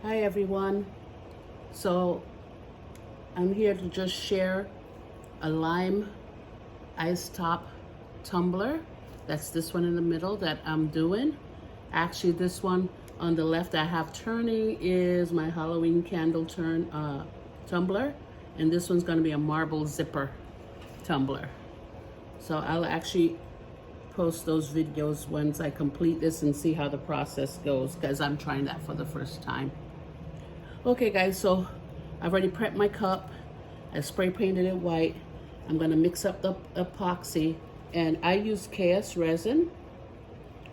Hi everyone. So I'm here to just share a lime ice top tumbler. That's this one in the middle that I'm doing. Actually, this one on the left I have turning is my Halloween candle tumbler, and this one's going to be a marble zipper tumbler. So I'll actually post those videos once I complete this and see how the process goes, because I'm trying that for the first time. Okay guys, so I've already prepped my cup. I spray painted it white. I'm gonna mix up the epoxy, and I use KS resin,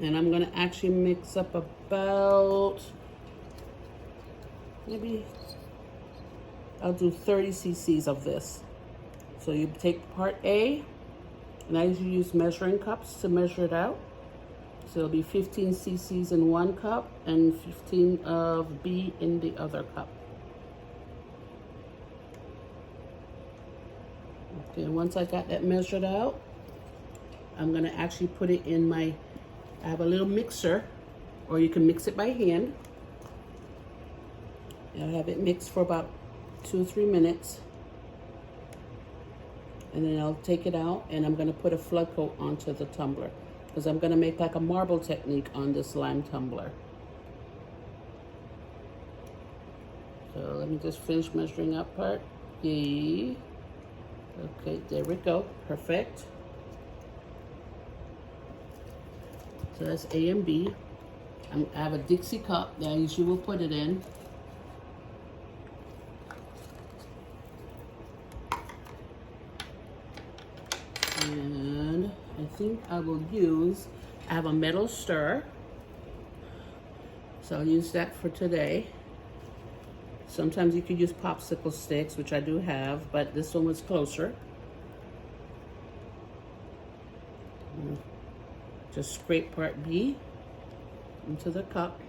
and I'm gonna actually mix up about, maybe I'll do 30 cc's of this. So you take part A, and I usually use measuring cups to measure it out. So it'll be 15 cc's in one cup and 15 of B in the other cup. Okay, once I got that measured out, I'm gonna actually put it in my, I have a little mixer, or you can mix it by hand. I'll have it mixed for about 2 or 3 minutes. And then I'll take it out, and I'm gonna put a flood coat onto the tumbler, because I'm gonna make like a marble technique on this lime tumbler. So let me just finish measuring up part. Yay. Okay, there we go, perfect. So that's A and B. I have a Dixie cup that I usually will put it in. And I think I will use, I have a metal stirrer, so I'll use that for today. Sometimes you could use popsicle sticks, which I do have, but this one was closer. Just scrape part B into the cup.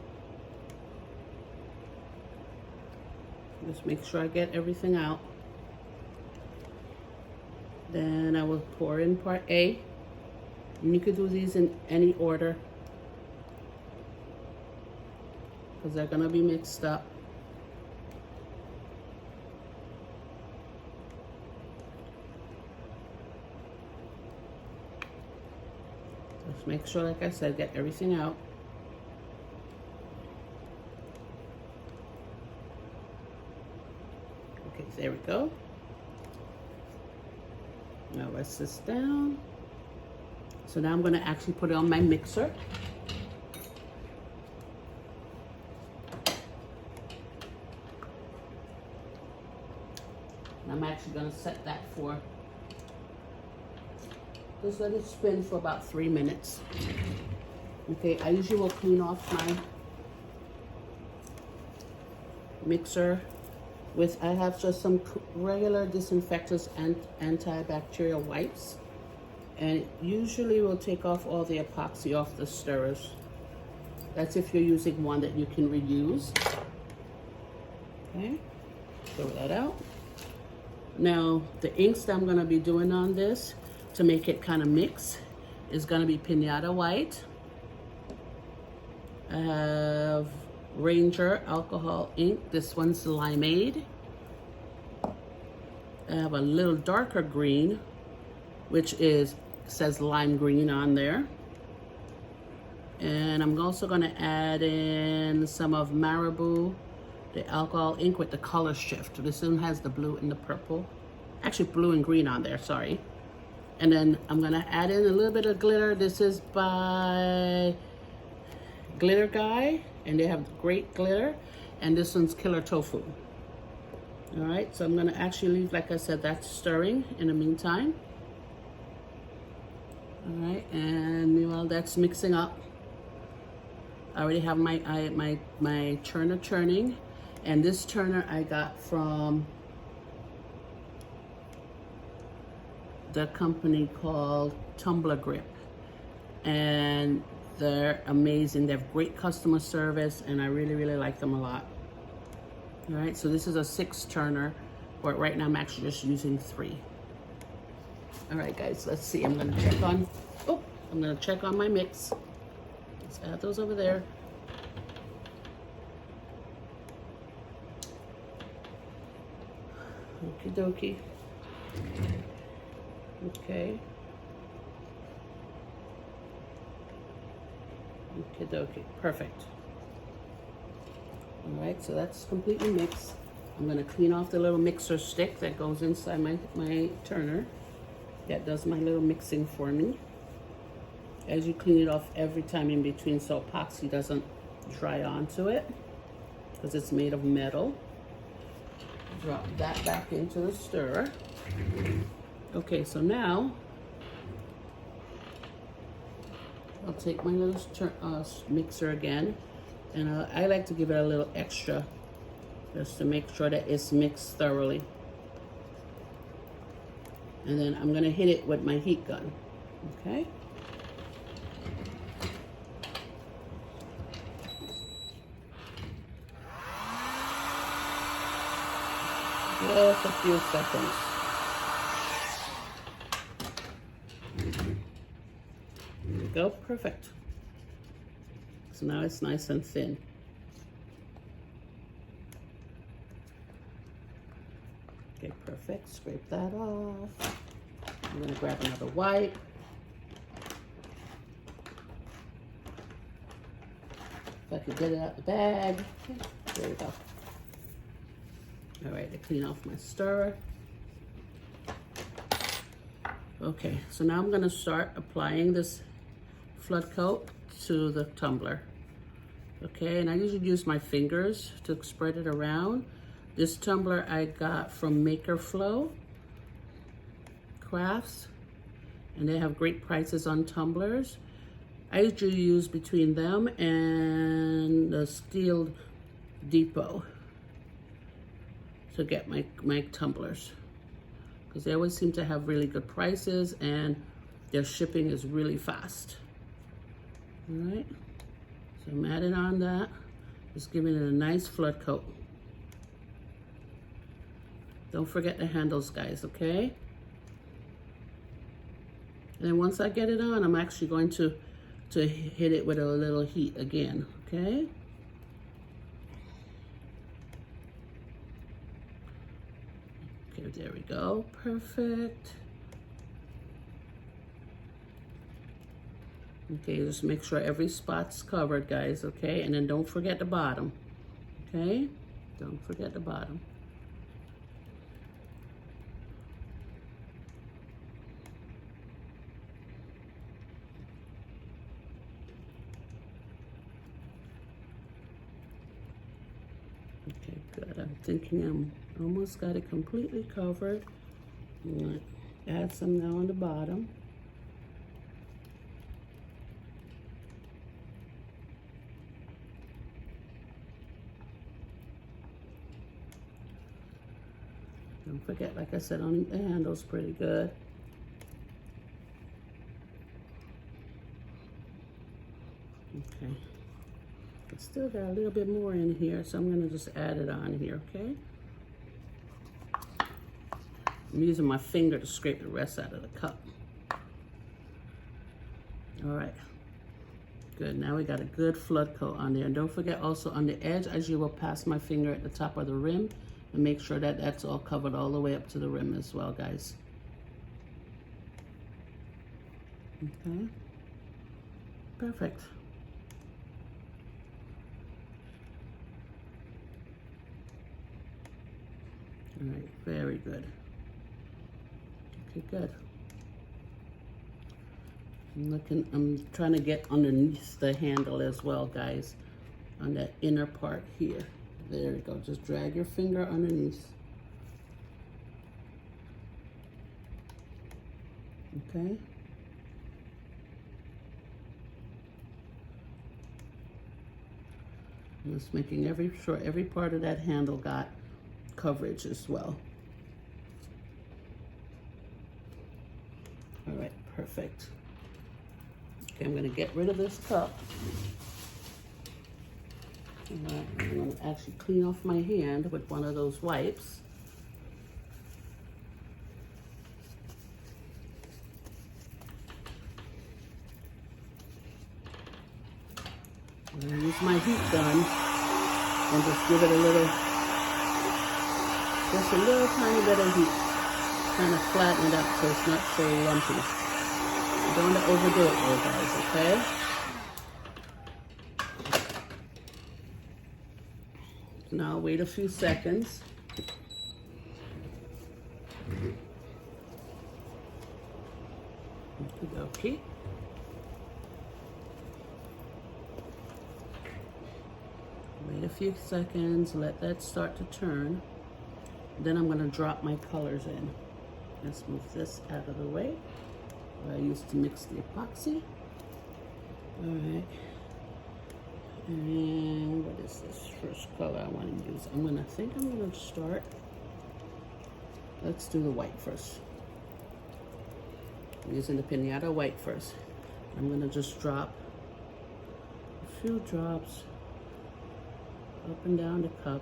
Just make sure I get everything out. Then I will pour in part A. And you could do these in any order, because they're gonna be mixed up. Just make sure, like I said, get everything out. Okay, there we go. Now rest this down. So now I'm going to actually put it on my mixer. And I'm actually going to set that for, just let it spin for about 3 minutes. Okay, I usually will clean off my mixer with, I have just some regular disinfectants and antibacterial wipes, and usually will take off all the epoxy off the stirrers. That's if you're using one that you can reuse. Okay, throw that out. Now the inks that I'm going to be doing on this to make it kind of mix is going to be Pinata White. I have Ranger alcohol ink. This one's limeade. I have a little darker green, which says lime green on there. And I'm also going to add in some of Marabou, the alcohol ink with the color shift. This one has the blue and the purple. Actually, blue and green on there, sorry. And then I'm going to add in a little bit of glitter. This is by Glitter Guy, and they have great glitter. And this one's Killer Tofu. All right, so I'm going to actually leave, like I said, that stirring in the meantime. All right, and while that's mixing up, I already have my churner churning, and this churner I got from the company called Tumbler Grip, and they're amazing. They have great customer service, and I really like them a lot. All right, so this is a 6 turner, but right now I'm actually just using 3. All right, guys, let's see. I'm gonna check on my mix. Let's add those over there. Okie dokie. Okay. Okie dokie. Perfect. All right, so that's completely mixed. I'm gonna clean off the little mixer stick that goes inside my turner. That does my little mixing for me. As you clean it off every time in between so epoxy doesn't dry onto it, because it's made of metal. Drop that back into the stirrer. Okay, so now I'll take my little mixer again, and I like to give it a little extra just to make sure that it's mixed thoroughly. And then I'm gonna hit it with my heat gun, okay? Just a few seconds. There we go, perfect. So now it's nice and thin. Okay, perfect, scrape that off. I'm gonna grab another wipe. If I can get it out of the bag. Okay, there we go. All right, I clean off my stirrer. Okay, so now I'm gonna start applying this flood coat to the tumbler. Okay, and I usually use my fingers to spread it around. This tumbler I got from Maker Flow Crafts, and they have great prices on tumblers. I usually use between them and the Steel Depot to get my tumblers, because they always seem to have really good prices and their shipping is really fast. All right, so I'm adding on that, just giving it a nice flood coat. Don't forget the handles, guys, okay? And then once I get it on, I'm actually going to hit it with a little heat again, okay? Okay, there we go, perfect. Okay, just make sure every spot's covered, guys, okay? And then don't forget the bottom, okay? Don't forget the bottom. Okay, good. I'm thinking I'm almost got it completely covered. I'm gonna add some now on the bottom. Don't forget, like I said, on the handle's pretty good. Okay. I still got a little bit more in here, so I'm gonna just add it on here, okay? I'm using my finger to scrape the rest out of the cup. All right, good. Now we got a good flood coat on there. And don't forget also on the edge, as you will pass my finger at the top of the rim, and make sure that that's all covered all the way up to the rim as well, guys. Okay, perfect. All right, very good. Okay, good. I'm trying to get underneath the handle as well, guys, on that inner part here. There we go, just drag your finger underneath. Okay. I'm just making sure every part of that handle got coverage as well. All right, perfect. Okay, I'm gonna get rid of this cup. All right, I'm gonna actually clean off my hand with one of those wipes. I'm gonna use my heat gun and just give it a little Just a little tiny bit of heat. Kind of flatten it up so it's not so lumpy. You don't want to overdo it though, guys, okay? Now wait a few seconds. Okay. Wait a few seconds, let that start to turn. Then I'm going to drop my colors in. Let's move this out of the way. Where I used to mix the epoxy. All right. And what is this first color I want to use? I'm going to start. Let's do the white first. I'm using the Pinata white first. I'm going to just drop a few drops up and down the cup.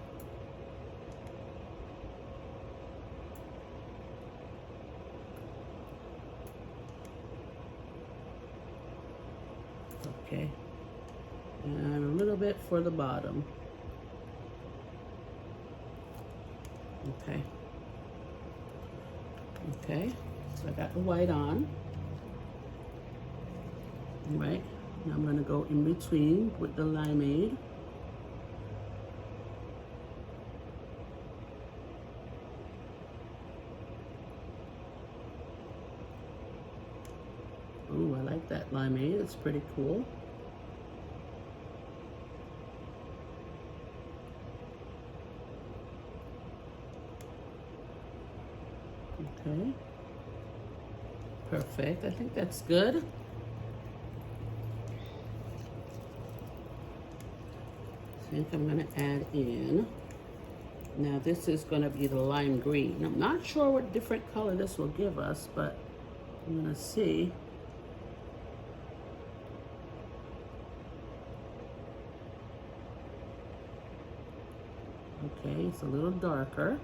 Okay. And a little bit for the bottom. Okay. Okay. So I got the white on. All right. Now I'm going to go in between with the limeade. Ooh, I like that limeade. It's pretty cool. Okay. Perfect. I think that's good. I think I'm going to add in. Now this is going to be the lime green. I'm not sure what different color this will give us, but I'm going to see. Okay, it's a little darker.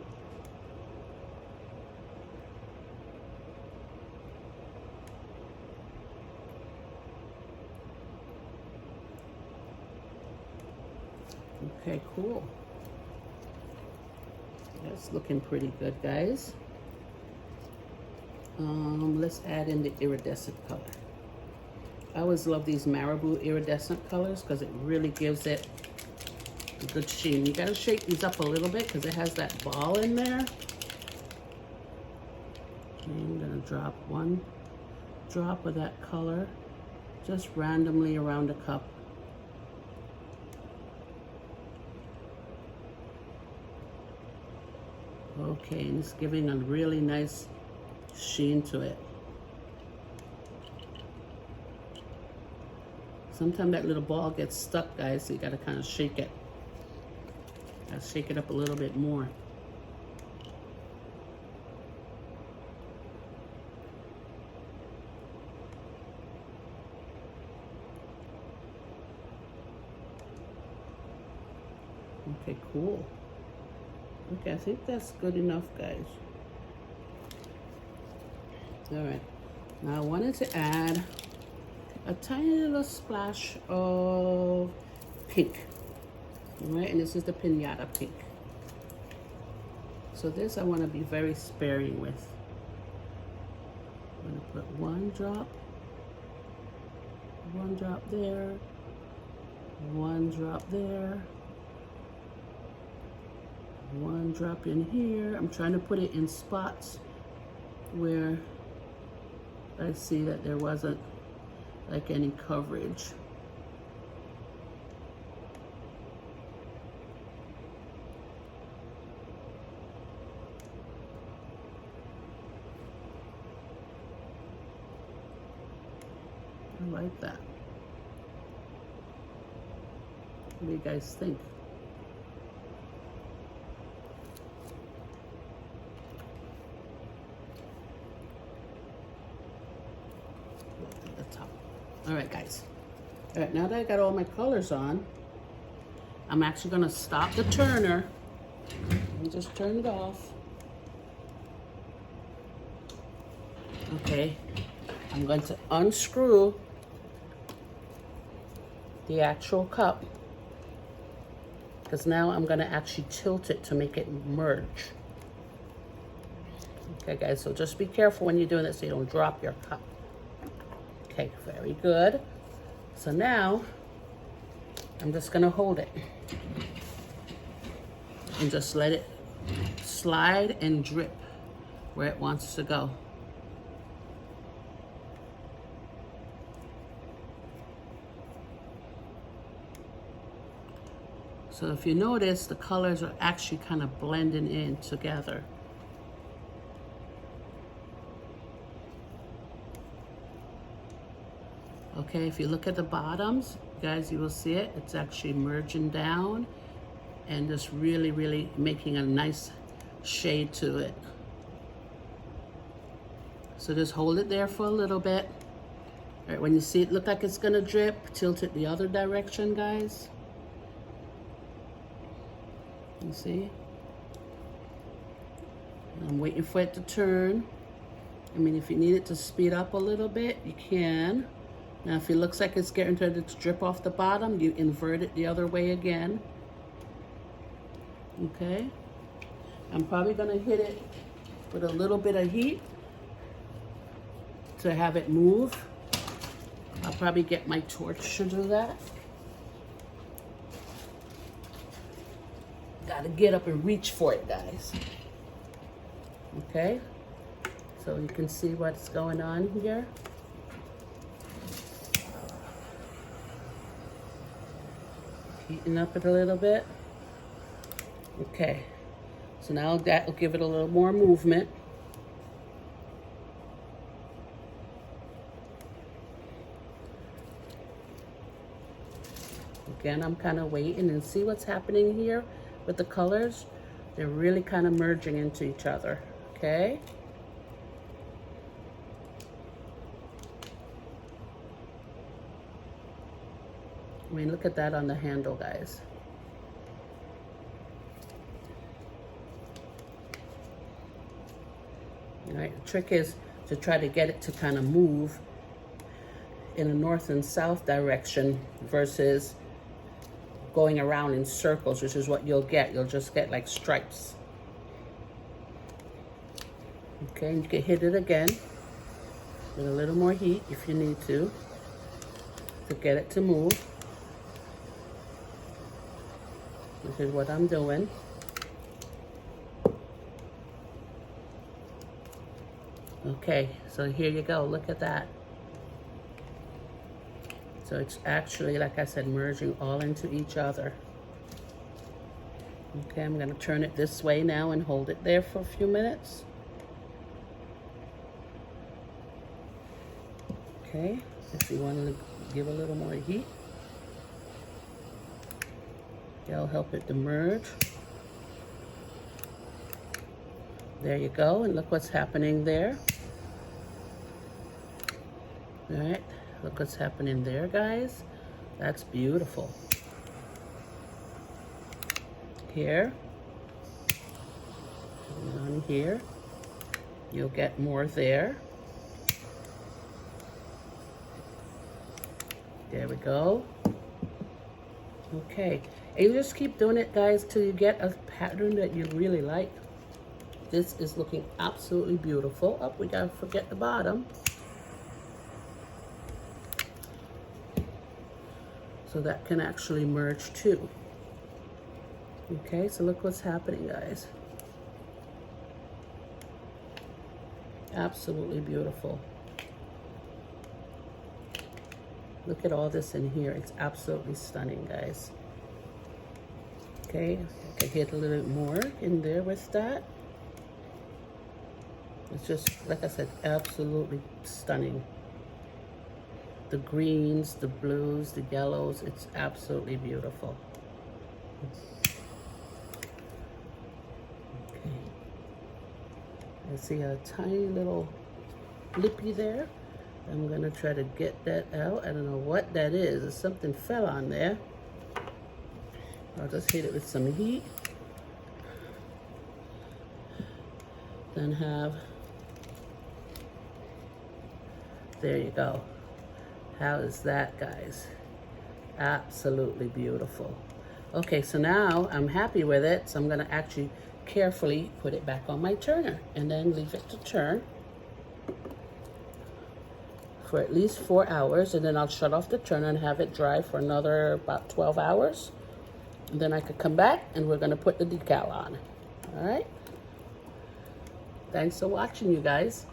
Okay, cool. That's looking pretty good, guys. Let's add in the iridescent color. I always love these marabou iridescent colors because it really gives it a good sheen. You gotta shake these up a little bit because it has that ball in there. Okay, I'm gonna drop one drop of that color just randomly around the cup. Okay, and it's giving a really nice sheen to it. Sometimes that little ball gets stuck, guys, so you gotta kind of shake it. Gotta shake it up a little bit more. Okay, cool. Okay, I think that's good enough, guys. All right, now I wanted to add a tiny little splash of pink. All right, and this is the Pinata pink. So this I want to be very sparing with. I'm going to put one drop there, one drop there, one drop in here. I'm trying to put it in spots where I see that there wasn't like any coverage. I like that. What do you guys think? At the top. All right, guys. All right, now that I got all my colors on, I'm actually gonna stop the turner and just turn it off. Okay, I'm going to unscrew the actual cup because now I'm gonna actually tilt it to make it merge. Okay, guys, so just be careful when you're doing this so you don't drop your cup. Okay, very good. So now, I'm just gonna hold it and just let it slide and drip where it wants to go. So if you notice, the colors are actually kind of blending in together. Okay, if you look at the bottoms, guys, you will see it. It's actually merging down and just really, really making a nice shade to it. So just hold it there for a little bit. All right, when you see it look like it's gonna drip, tilt it the other direction, guys. You see? I'm waiting for it to turn. I mean, if you need it to speed up a little bit, you can. Now, if it looks like it's getting ready to drip off the bottom, you invert it the other way again. Okay? I'm probably gonna hit it with a little bit of heat to have it move. I'll probably get my torch to do that. Gotta get up and reach for it, guys. Okay? So you can see what's going on here. Heating up it a little bit. Okay, so now that will give it a little more movement. Again, I'm kind of waiting and see what's happening here with the colors. They're really kind of merging into each other, okay? I mean, look at that on the handle, guys. All right, the trick is to try to get it to kind of move in a north and south direction versus going around in circles, which is what you'll get. You'll just get like stripes. Okay, and you can hit it again with a little more heat if you need to get it to move. This is what I'm doing. Okay, so here you go. Look at that. So it's actually, like I said, merging all into each other. Okay, I'm going to turn it this way now and hold it there for a few minutes. Okay, if you want to give a little more heat, that'll help it to merge. There you go, and look what's happening there. All right, look what's happening there, guys. That's beautiful. Here, and on here, you'll get more there. There we go. Okay, and you just keep doing it, guys, till you get a pattern that you really like. This is looking absolutely beautiful. Oh, we gotta forget the bottom. So that can actually merge too. Okay, so look what's happening, guys. Absolutely beautiful. Look at all this in here. It's absolutely stunning, guys. Okay, I can hit a little bit more in there with that. It's just, like I said, absolutely stunning. The greens, the blues, the yellows, it's absolutely beautiful. Okay. I see a tiny little lippy there. I'm gonna try to get that out. I don't know what that is. Something fell on there. I'll just hit it with some heat. Then have, there you go. How is that, guys? Absolutely beautiful. Okay, so now I'm happy with it. So I'm gonna actually carefully put it back on my turner and then leave it to turn for at least 4 hours, and then I'll shut off the turner and have it dry for another about 12 hours. And then I could come back and we're gonna put the decal on. All right? Thanks for watching, you guys.